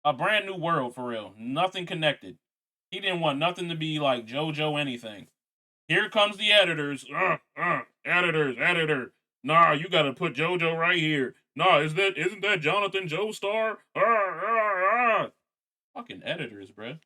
A brand new world for real. Nothing connected. He didn't want nothing to be like JoJo anything. Here comes the editors. Editors, editor. Nah, you gotta put JoJo right here. Nah, isn't that Jonathan Joestar? Fucking editors, bruh.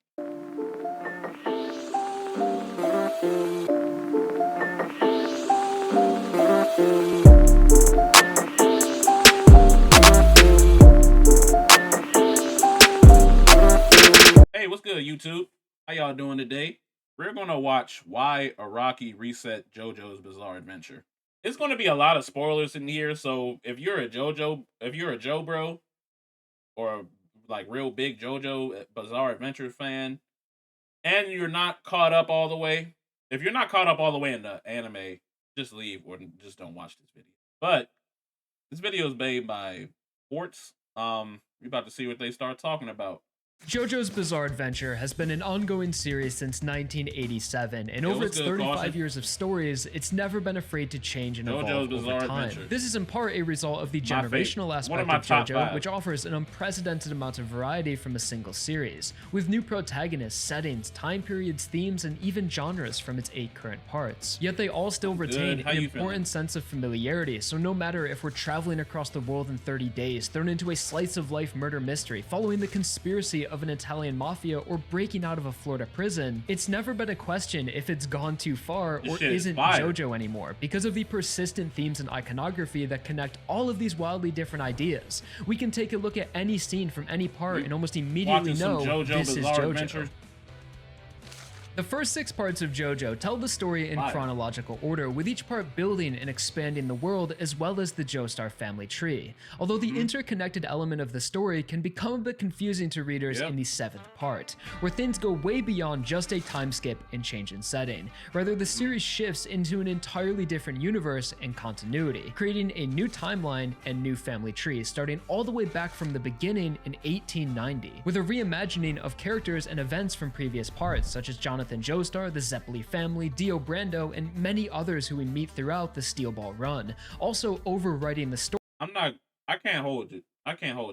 Hey, what's good, YouTube? How y'all doing today? We're gonna watch why Araki reset JoJo's Bizarre Adventure. It's gonna be a lot of spoilers in here, so if you're a Joe bro, or like real big JoJo Bizarre Adventure fan, and you're not caught up all the way, if you're not caught up all the way in the anime, just leave or just don't watch this video. But this video is made by Sports. We're about to see what they start talking about. JoJo's Bizarre Adventure has been an ongoing series since 1987, and over its 35 years of stories, it's never been afraid to change and evolve over time. This is in part a result of the generational aspect of JoJo, which offers an unprecedented amount of variety from a single series, with new protagonists, settings, time periods, themes, and even genres from its 8 current parts. Yet they all still retain an important sense of familiarity, so no matter if we're traveling across the world in 30 days, thrown into a slice-of-life murder mystery, following the conspiracy of an Italian mafia, or breaking out of a Florida prison, it's never been a question if it's gone too far or isn't JoJo anymore, because of the persistent themes and iconography that connect all of these wildly different ideas. We can take a look at any scene from any part and almost immediately know this is JoJo. The first 6 parts of JoJo tell the story in chronological order, with each part building and expanding the world as well as the Joestar family tree. Although the interconnected element of the story can become a bit confusing to readers in the 7th part, where things go way beyond just a time skip and change in setting. Rather, the series shifts into an entirely different universe and continuity, creating a new timeline and new family tree, starting all the way back from the beginning in 1890, with a reimagining of characters and events from previous parts, such as Jonathan Joestar, the Zeppeli family, Dio Brando, and many others who we meet throughout the Steel Ball run, also overwriting the story. I can't hold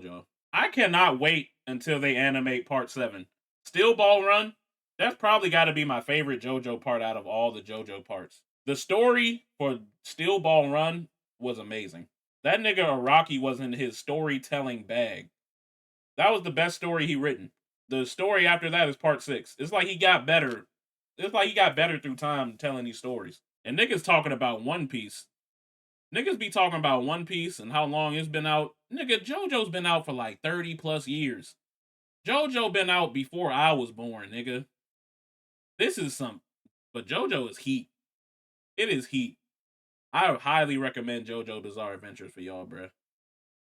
y'all. I cannot wait until they animate part 7. Steel Ball run, that's probably gotta be my favorite JoJo part out of all the JoJo parts. The story for Steel Ball run was amazing. That nigga Araki was in his storytelling bag. That was the best story he written. The story after that is part 6. It's like he got better. It's like he got better through time telling these stories. And niggas talking about One Piece. Niggas be talking about One Piece and how long it's been out. Nigga, JoJo's been out for like 30 plus years. JoJo been out before I was born, nigga. This is but JoJo is heat. It is heat. I highly recommend JoJo Bizarre Adventures for y'all, bruh.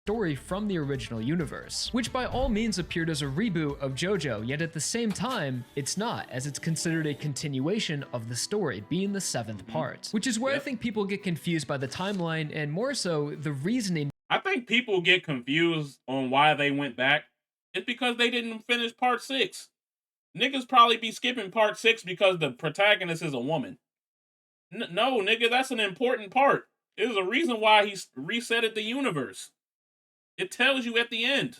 Story from the original universe, which by all means appeared as a reboot of JoJo, yet at the same time, it's not, as it's considered a continuation of the story, being the 7th part, which is where I think people get confused by the timeline, and more so, the reasoning. I think people get confused on why they went back. It's because they didn't finish part 6. Niggas probably be skipping part 6 because the protagonist is a woman. No, nigga, that's an important part. There's a reason why he resetted the universe. It tells you at the end.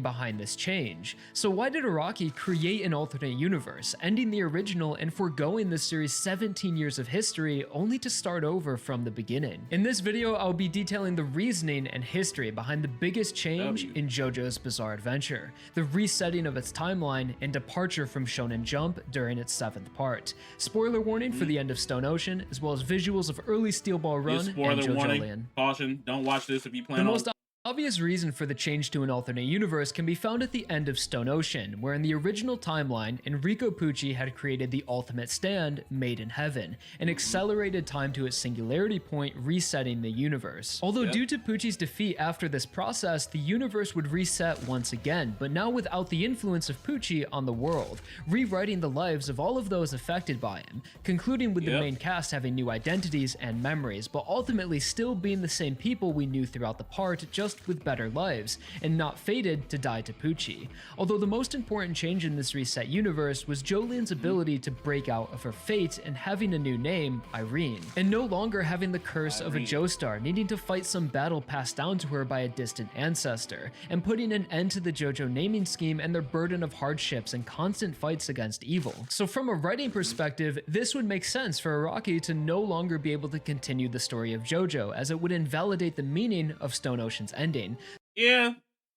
Behind this change. So why did Araki create an alternate universe, ending the original and foregoing the series' 17 years of history only to start over from the beginning? In this video, I'll be detailing the reasoning and history behind the biggest change in JoJo's Bizarre Adventure, the resetting of its timeline, and departure from Shonen Jump during its 7th part. Spoiler warning for the end of Stone Ocean, as well as visuals of early Steel Ball Run and JoJo Land. Caution, don't watch this if you plan on... Obvious reason for the change to an alternate universe can be found at the end of Stone Ocean, where in the original timeline, Enrico Pucci had created the ultimate stand, Made in Heaven, an accelerated time to its singularity point, resetting the universe. Although due to Pucci's defeat after this process, the universe would reset once again, but now without the influence of Pucci on the world, rewriting the lives of all of those affected by him, concluding with the main cast having new identities and memories, but ultimately still being the same people we knew throughout the part, just just with better lives, and not fated to die to Pucci. Although the most important change in this reset universe was Jolyne's ability to break out of her fate and having a new name, Irene, and no longer having the curse of a Joestar needing to fight some battle passed down to her by a distant ancestor, and putting an end to the JoJo naming scheme and their burden of hardships and constant fights against evil. So from a writing perspective, this would make sense for Araki to no longer be able to continue the story of JoJo, as it would invalidate the meaning of Stone Ocean's ending. Yeah,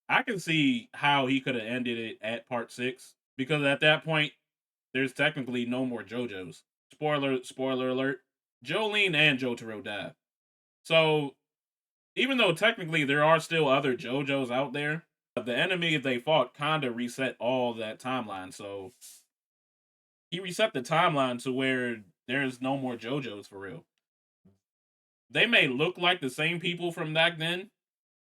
I can see how he could have ended it at part 6, because at that point, there's technically no more JoJos. Spoiler alert, Jolyne and Jotaro die. So, even though technically there are still other JoJos out there, the enemy they fought kinda reset all that timeline, so he reset the timeline to where there's no more JoJos for real. They may look like the same people from back then,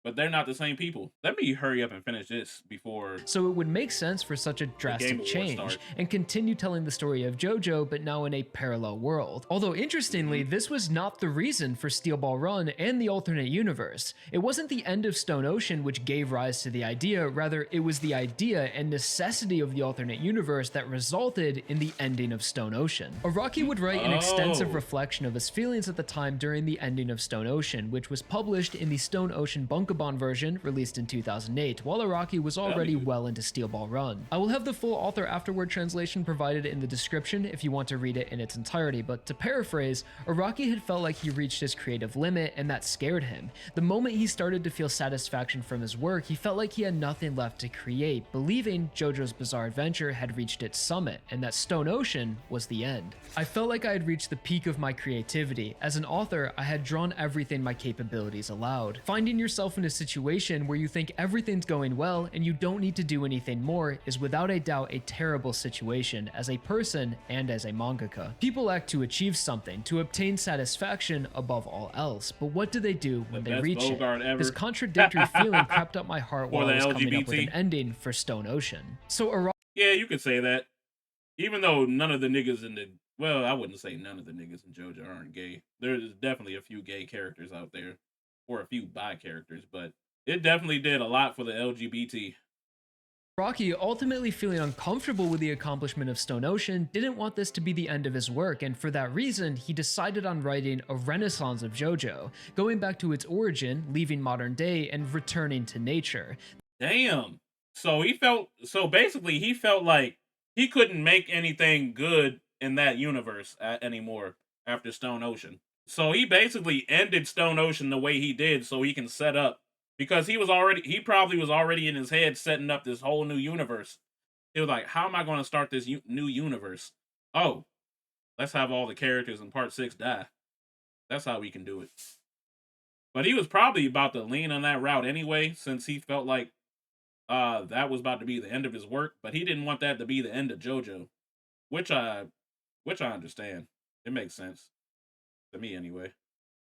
but they're not the same people. Let me hurry up and finish this before... So it would make sense for such a drastic change and continue telling the story of JoJo, but now in a parallel world. Although interestingly, this was not the reason for Steel Ball Run and the alternate universe. It wasn't the end of Stone Ocean which gave rise to the idea, rather it was the idea and necessity of the alternate universe that resulted in the ending of Stone Ocean. Araki would write an extensive reflection of his feelings at the time during the ending of Stone Ocean, which was published in the Stone Ocean Bunkabon version released in 2008, while Araki was already well into Steel Ball Run. I will have the full author afterward translation provided in the description if you want to read it in its entirety, but to paraphrase, Araki had felt like he reached his creative limit and that scared him. The moment he started to feel satisfaction from his work, he felt like he had nothing left to create, believing JoJo's Bizarre Adventure had reached its summit and that Stone Ocean was the end. I felt like I had reached the peak of my creativity. As an author, I had drawn everything my capabilities allowed. Finding yourself in a situation where you think everything's going well and you don't need to do anything more is without a doubt a terrible situation as a person and as a mangaka. People act to achieve something, to obtain satisfaction above all else, but what do they do when they reach it? This contradictory feeling crept up my heart while I was coming up with an ending for Stone Ocean. So yeah, you could say that. Even though none of the niggas in the... Well, I wouldn't say none of the niggas in JoJo aren't gay. There's definitely a few gay characters out there. Or a few bi characters, but it definitely did a lot for the LGBT. Araki, ultimately feeling uncomfortable with the accomplishment of Stone Ocean, didn't want this to be the end of his work, and for that reason, he decided on writing a renaissance of JoJo, going back to its origin, leaving modern day, and returning to nature. Damn. So basically he felt like he couldn't make anything good in that universe anymore after Stone Ocean. So he basically ended Stone Ocean the way he did so he can set up, because he probably was already in his head setting up this whole new universe. He was like, how am I going to start this new universe? Oh, let's have all the characters in part 6 die. That's how we can do it. But he was probably about to lean on that route anyway, since he felt like that was about to be the end of his work, but he didn't want that to be the end of JoJo, which I understand. It makes sense. To me, anyway.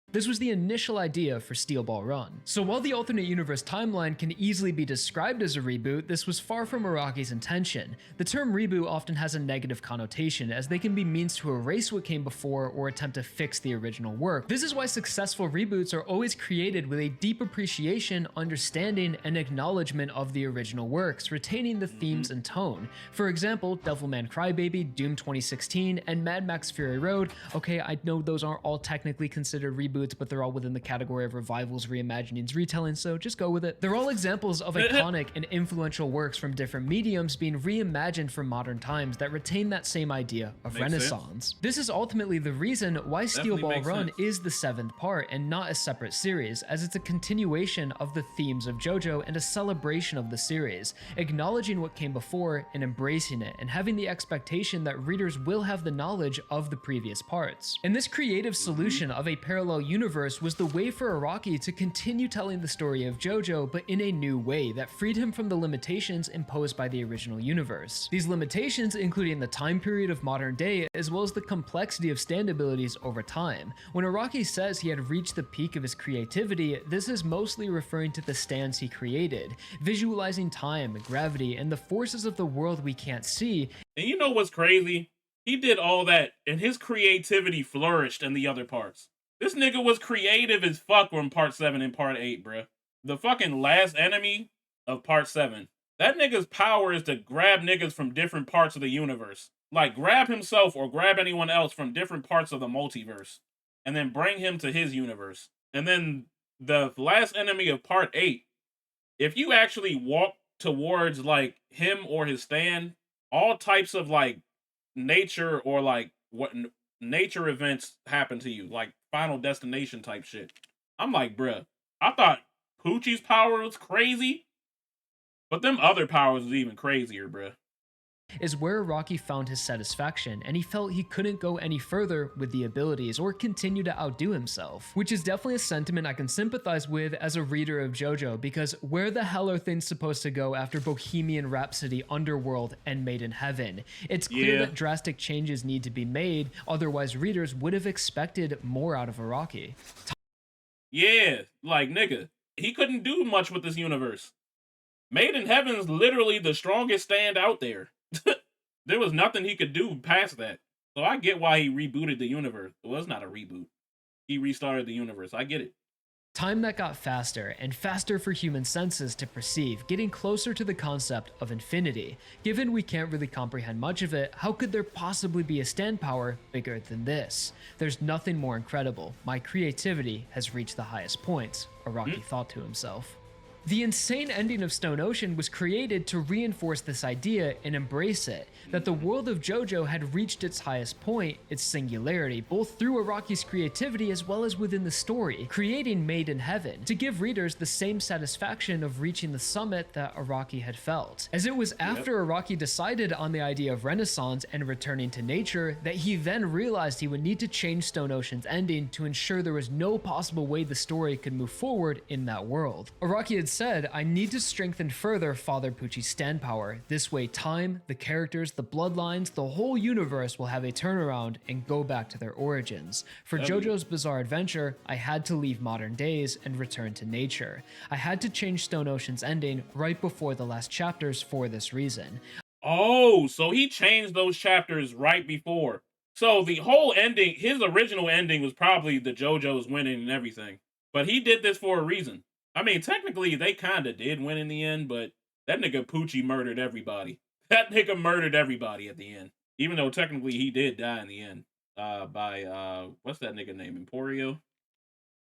This was the initial idea for Steel Ball Run. So while the alternate universe timeline can easily be described as a reboot, this was far from Araki's intention. The term reboot often has a negative connotation, as they can be means to erase what came before or attempt to fix the original work. This is why successful reboots are always created with a deep appreciation, understanding, and acknowledgement of the original works, retaining the themes and tone. For example, Devilman Crybaby, Doom 2016, and Mad Max Fury Road. Okay, I know those aren't all technically considered reboots, but they're all within the category of revivals, reimaginings, retellings, so just go with it. They're all examples of iconic and influential works from different mediums being reimagined for modern times that retain that same idea of renaissance. This is ultimately the reason why Steel Ball Run is the 7th part and not a separate series, as it's a continuation of the themes of JoJo and a celebration of the series, acknowledging what came before and embracing it, and having the expectation that readers will have the knowledge of the previous parts. And this creative solution of a parallel universe was the way for Araki to continue telling the story of JoJo, but in a new way that freed him from the limitations imposed by the original universe. These limitations including the time period of modern day, as well as the complexity of stand abilities over time. When Araki says he had reached the peak of his creativity, this is mostly referring to the stands he created, visualizing time, gravity, and the forces of the world we can't see. And you know what's crazy? He did all that, and his creativity flourished in the other parts. This nigga was creative as fuck on part 7 and part 8, bruh. the fucking last enemy of part 7. That nigga's power is to grab niggas from different parts of the universe. Like, grab himself or grab anyone else from different parts of the multiverse. And then bring him to his universe. And then the last enemy of part 8, if you actually walk towards, like, him or his stand, all types of, like, nature or, like, what nature events happen to you. Like, Final Destination type shit. I'm like, bruh, I thought Poochie's power was crazy. But them other powers was even crazier, bruh. Is where Araki found his satisfaction, and he felt he couldn't go any further with the abilities or continue to outdo himself. Which is definitely a sentiment I can sympathize with as a reader of JoJo, because where the hell are things supposed to go after Bohemian Rhapsody, Underworld, and Made in Heaven? It's clear that drastic changes need to be made, otherwise readers would have expected more out of Araki. Yeah, like, nigga, he couldn't do much with this universe. Made in Heaven's literally the strongest stand out there. There was nothing he could do past that. So I get why he rebooted the universe. Well, it's not a reboot. He restarted the universe. I get it. Time that got faster and faster for human senses to perceive, getting closer to the concept of infinity. Given we can't really comprehend much of it, how could there possibly be a stand power bigger than this? There's nothing more incredible. My creativity has reached the highest points, Araki thought to himself. The insane ending of Stone Ocean was created to reinforce this idea and embrace it, that the world of JoJo had reached its highest point, its singularity, both through Araki's creativity as well as within the story, creating Made in Heaven, to give readers the same satisfaction of reaching the summit that Araki had felt. As it was after Araki decided on the idea of Renaissance and returning to nature, that he then realized he would need to change Stone Ocean's ending to ensure there was no possible way the story could move forward in that world. Araki had said, I need to strengthen further Father Pucci's stand power. This way time, the characters, the bloodlines, the whole universe will have a turnaround and go back to their origins. For JoJo's Bizarre Adventure, I had to leave modern days and return to nature. I had to change Stone Ocean's ending right before the last chapters for this reason. Oh, so he changed those chapters right before. So the whole ending, his original ending was probably the JoJo's winning and everything. But he did this for a reason. I mean, technically, they kind of did win in the end, but that nigga Poochie murdered everybody. That nigga murdered everybody at the end. Even though technically he did die in the end. By, what's that nigga name? Emporio?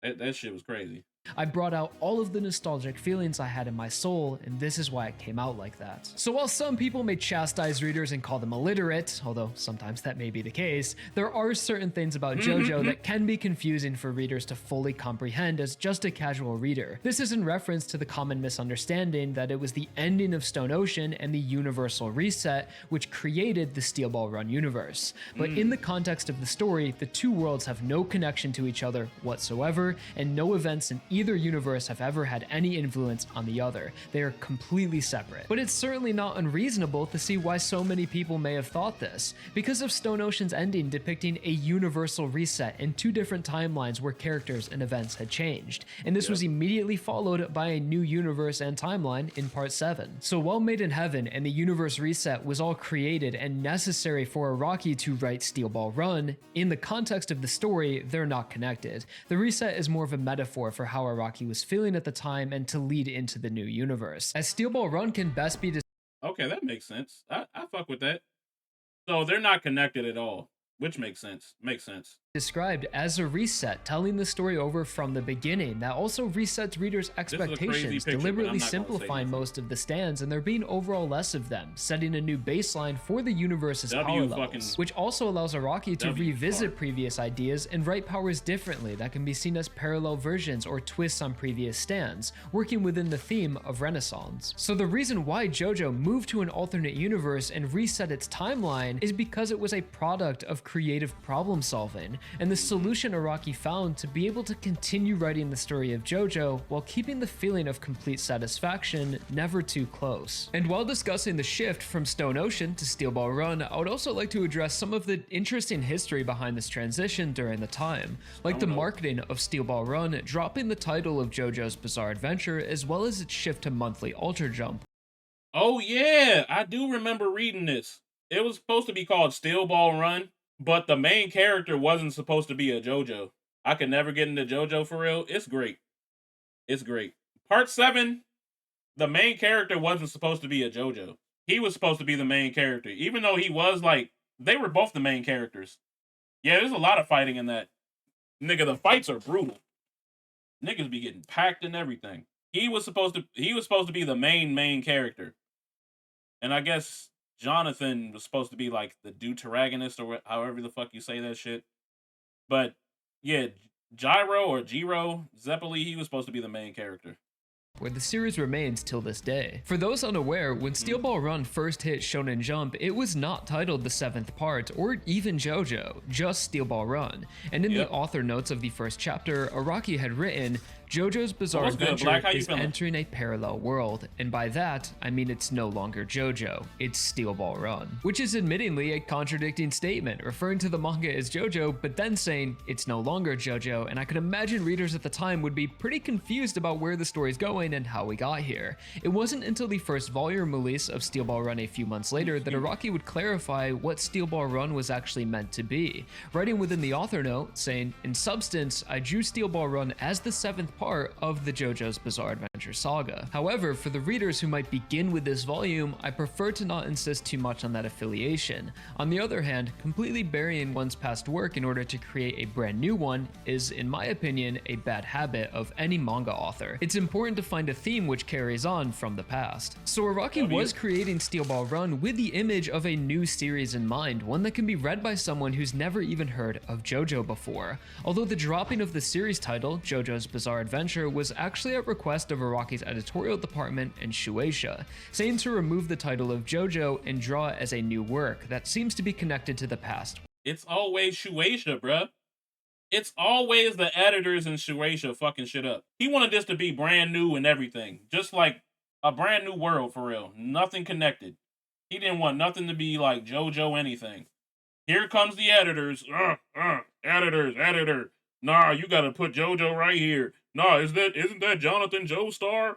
That shit was crazy. I brought out all of the nostalgic feelings I had in my soul, and this is why it came out like that. So while some people may chastise readers and call them illiterate, although sometimes that may be the case, there are certain things about JoJo that can be confusing for readers to fully comprehend as just a casual reader. This is in reference to the common misunderstanding that it was the ending of Stone Ocean and the universal reset which created the Steel Ball Run universe. But in the context of the story, the two worlds have no connection to each other whatsoever, and no events in either universe have ever had any influence on the other. They are completely separate. But it's certainly not unreasonable to see why so many people may have thought this, because of Stone Ocean's ending depicting a universal reset in two different timelines where characters and events had changed, and this was immediately followed by a new universe and timeline in part 7. So while Made in Heaven and the universe reset was all created and necessary for Araki to write Steel Ball Run, in the context of the story, they're not connected. The reset is more of a metaphor for how Araki was feeling at the time and to lead into the new universe, as Steel Ball Run can best be okay, that makes sense. I fuck with that. So they're not connected at all, which makes sense. described as a reset, telling the story over from the beginning that also resets readers' expectations, deliberately simplifying most of the stands and there being overall less of them, setting a new baseline for the universe's power levels, which also allows Araki to revisit previous ideas and write powers differently that can be seen as parallel versions or twists on previous stands, working within the theme of Renaissance. So the reason why JoJo moved to an alternate universe and reset its timeline is because it was a product of creative problem solving, and the solution Araki found to be able to continue writing the story of JoJo while keeping the feeling of complete satisfaction never too close. And while discussing the shift from Stone Ocean to Steel Ball Run, I would also like to address some of the interesting history behind this transition during the time, like the marketing of Steel Ball Run dropping the title of JoJo's Bizarre Adventure as well as its shift to monthly Ultra Jump. Oh yeah, I do remember reading this. It was supposed to be called Steel Ball Run, but the main character wasn't supposed to be a JoJo. I could never get into JoJo for real. It's great. Part 7, the main character wasn't supposed to be a JoJo. He was supposed to be the main character, even though he was like, they were both the main characters. Yeah, there's a lot of fighting in that. Nigga, the fights are brutal. Niggas be getting packed and everything. He was supposed to be the main character. And I guess Jonathan was supposed to be like the deuteragonist or however the fuck you say that shit. But yeah, Jiro Zeppeli, he was supposed to be the main character, where the series remains till this day. For those unaware, when Steel Ball Run first hit Shonen Jump, it was not titled the 7th part, or even JoJo, just Steel Ball Run. And in the author notes of the first chapter, Araki had written, JoJo's Bizarre Adventure is entering a parallel world, and by that, I mean it's no longer JoJo, it's Steel Ball Run. Which is admittingly a contradicting statement, referring to the manga as JoJo, but then saying it's no longer JoJo, and I could imagine readers at the time would be pretty confused about where the story's going and how we got here. It wasn't until the first volume release of Steel Ball Run a few months later that Araki would clarify what Steel Ball Run was actually meant to be, writing within the author note, saying, in substance, I drew Steel Ball Run as the 7th part of the JoJo's Bizarre Adventure saga. However, for the readers who might begin with this volume, I prefer to not insist too much on that affiliation. On the other hand, completely burying one's past work in order to create a brand new one is, in my opinion, a bad habit of any manga author. It's important to find a theme which carries on from the past. So Araki was creating Steel Ball Run with the image of a new series in mind, one that can be read by someone who's never even heard of JoJo before. Although the dropping of the series title, JoJo's Bizarre Adventure, was actually at request of Araki's editorial department and Shueisha, saying to remove the title of JoJo and draw it as a new work that seems to be connected to the past. It's always Shueisha, bruh. It's always the editors in Shueisha fucking shit up. He wanted this to be brand new and everything. Just like a brand new world, for real. Nothing connected. He didn't want nothing to be like JoJo anything. Here comes the editors. Editor. Nah, you gotta put JoJo right here. Nah, isn't that Jonathan Joestar?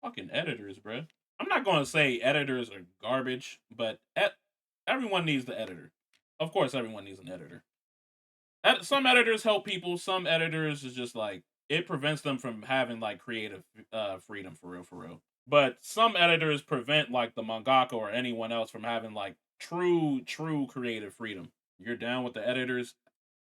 Fucking editors, bruh. I'm not gonna say editors are garbage, but everyone needs the editor. Of course, everyone needs an editor. Some editors help people. Some editors is just like, it prevents them from having like creative freedom, for real. But some editors prevent like the mangaka or anyone else from having like true creative freedom. You're down with the editors?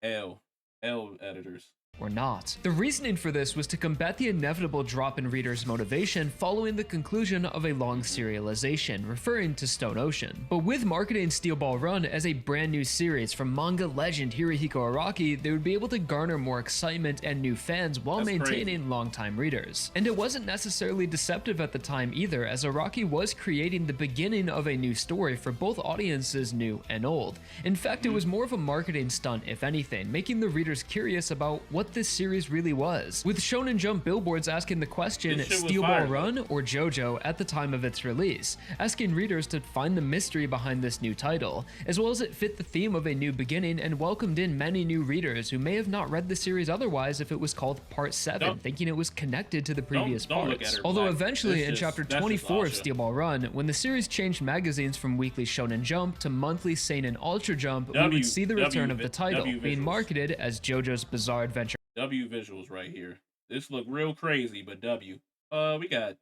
L editors. Or not. The reasoning for this was to combat the inevitable drop in readers' motivation following the conclusion of a long serialization, referring to Stone Ocean. But with marketing Steel Ball Run as a brand new series from manga legend Hirohiko Araki, they would be able to garner more excitement and new fans while maintaining longtime readers. And it wasn't necessarily deceptive at the time either, as Araki was creating the beginning of a new story for both audiences new and old. In fact, it was more of a marketing stunt, if anything, making the readers curious about what this series really was, with Shonen Jump billboards asking the question Steel Ball Run or JoJo at the time of its release, asking readers to find the mystery behind this new title, as well as it fit the theme of a new beginning and welcomed in many new readers who may have not read the series otherwise if it was called Part 7, thinking it was connected to the previous parts. Although eventually in chapter 24 of Steel Ball Run, when the series changed magazines from weekly Shonen Jump to monthly Seinen Ultra Jump, we would see the return of the title, being marketed as JoJo's Bizarre Adventure. W visuals right here. This look real crazy, but W. We got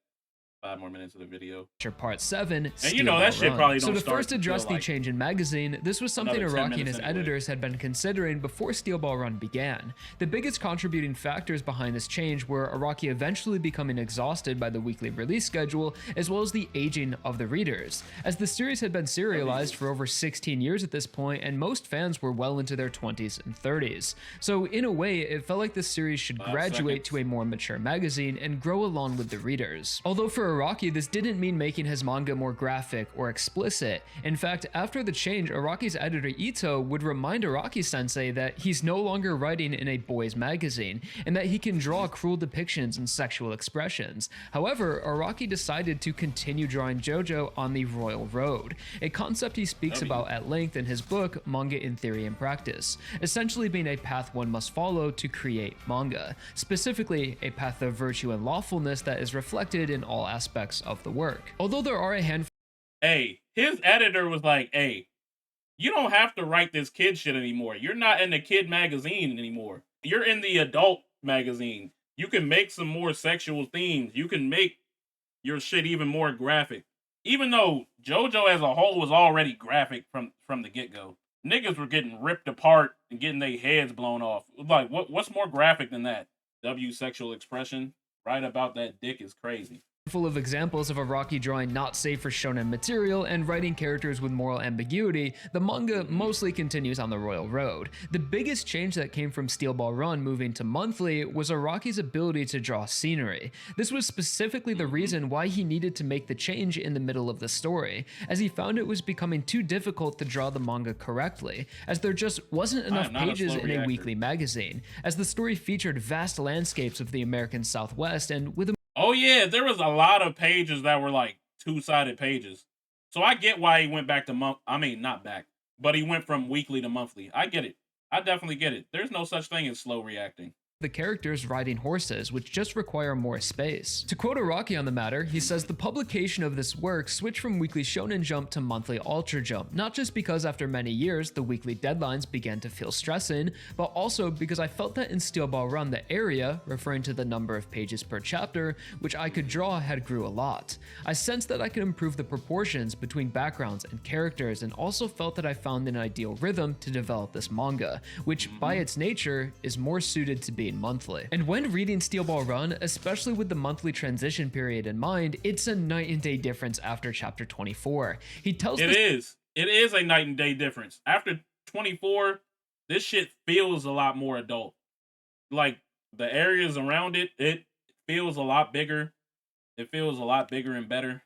5 more minutes of the video. Part 7, and you know that shit probably don't So to first address the change in magazine, this was something Araki and his editors had been considering before Steel Ball Run began. The biggest contributing factors behind this change were Araki eventually becoming exhausted by the weekly release schedule, as well as the aging of the readers, as the series had been serialized for over 16 years at this point, and most fans were well into their 20s and 30s. So in a way, it felt like this series should graduate to a more mature magazine and grow along with the readers. Although for Araki, this didn't mean making his manga more graphic or explicit. In fact, after the change, Araki's editor Ito would remind Araki-sensei that he's no longer writing in a boys' magazine, and that he can draw cruel depictions and sexual expressions. However, Araki decided to continue drawing JoJo on the royal road, a concept he speaks about at length in his book, Manga in Theory and Practice, essentially being a path one must follow to create manga, specifically a path of virtue and lawfulness that is reflected in all aspects of the work. Although there are a handful. Hey, his editor was like, hey, you don't have to write this kid shit anymore. You're not in the kid magazine anymore. You're in the adult magazine. You can make some more sexual themes. You can make your shit even more graphic. Even though JoJo as a whole was already graphic from the get-go. Niggas were getting ripped apart and getting their heads blown off. Like, what's more graphic than that? W sexual expression right about that dick is crazy. Full of examples of Araki drawing not safe for shonen material and writing characters with moral ambiguity, the manga mostly continues on the royal road. The biggest change that came from Steel Ball Run moving to monthly was Araki's ability to draw scenery. This was specifically the reason why he needed to make the change in the middle of the story, as he found it was becoming too difficult to draw the manga correctly, as there just wasn't enough pages in a weekly magazine, as the story featured vast landscapes of the American Southwest and with a oh yeah, there was a lot of pages that were like two-sided pages. So I get why he went back to not back, but he went from weekly to monthly. I get it. I definitely get it. There's no such thing as slow reacting. The characters riding horses, which just require more space. To quote Araki on the matter, he says the publication of this work switched from weekly Shonen Jump to monthly Ultra Jump, not just because after many years the weekly deadlines began to feel stressing, but also because I felt that in Steel Ball Run the area, referring to the number of pages per chapter, which I could draw had grew a lot. I sensed that I could improve the proportions between backgrounds and characters, and also felt that I found an ideal rhythm to develop this manga, which by its nature is more suited to be monthly. And when reading Steel Ball Run, especially with the monthly transition period in mind, it's a night and day difference after chapter 24. He tells It is a night and day difference. After 24, this shit feels a lot more adult. Like the areas around it feels a lot bigger. It feels a lot bigger and better.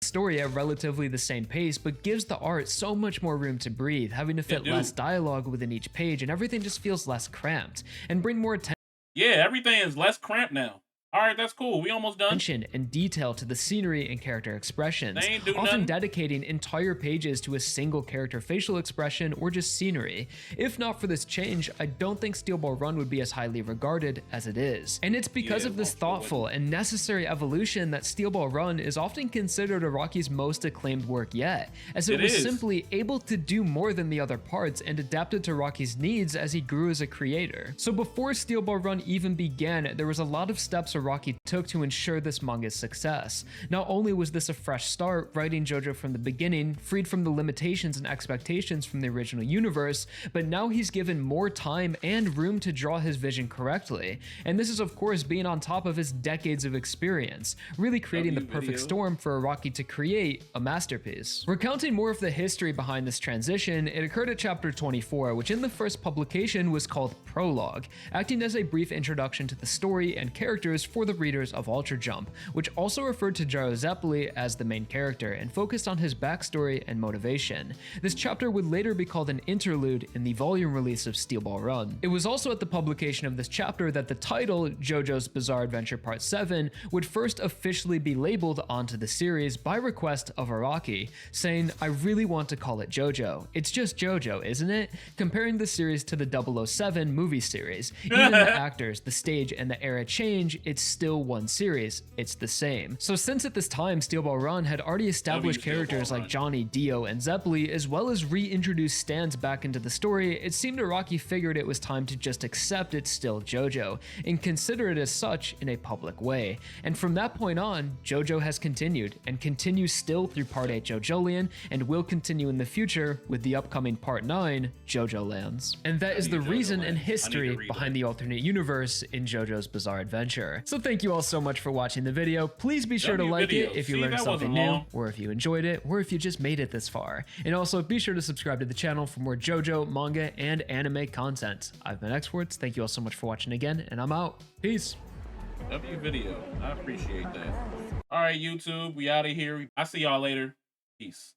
Story at relatively the same pace, but gives the art so much more room to breathe, having to fit less dialogue within each page, and everything just feels less cramped, and bring more attention. Yeah, everything is less cramped now. All right, that's cool. We almost done. Attention and detail to the scenery and character expressions, often nothing. dedicating entire pages to a single character facial expression or just scenery. If not for this change, I don't think Steel Ball Run would be as highly regarded as it is. And it's because of this thoughtful and necessary evolution that Steel Ball Run is often considered Araki's most acclaimed work yet, as it was simply able to do more than the other parts and adapted to Araki's needs as he grew as a creator. So before Steel Ball Run even began, there was a lot of steps Araki took to ensure this manga's success. Not only was this a fresh start, writing JoJo from the beginning, freed from the limitations and expectations from the original universe, but now he's given more time and room to draw his vision correctly. And this is of course being on top of his decades of experience, really creating the perfect storm for Araki to create a masterpiece. Recounting more of the history behind this transition, it occurred at chapter 24, which in the first publication was called Prologue, acting as a brief introduction to the story and characters for the readers of Ultra Jump, which also referred to Gyro Zeppeli as the main character and focused on his backstory and motivation. This chapter would later be called an interlude in the volume release of Steel Ball Run. It was also at the publication of this chapter that the title, Jojo's Bizarre Adventure Part 7, would first officially be labeled onto the series by request of Araki, saying, "I really want to call it JoJo. It's just JoJo, isn't it?" Comparing the series to the 007 movie series. Even the actors, the stage, and the era change, it's still one series, it's the same. So since at this time Steel Ball Run had already established characters like Johnny, Dio, and Zeppeli, as well as reintroduced stands back into the story, it seemed Araki figured it was time to just accept it's still JoJo, and consider it as such in a public way. And from that point on, JoJo has continued, and continues still through Part 8 JoJolion, and will continue in the future with the upcoming Part 9 JoJo Lands. And that is the reason and history behind the alternate universe in JoJo's Bizarre Adventure. So thank you all so much for watching the video. Please be sure to like it if you learned something new, or if you enjoyed it, or if you just made it this far. And also be sure to subscribe to the channel for more JoJo, manga, and anime content. I've been Xwords. Thank you all so much for watching again, and I'm out. Peace. W video. I appreciate that. All right, YouTube, we out of here. I'll see y'all later. Peace.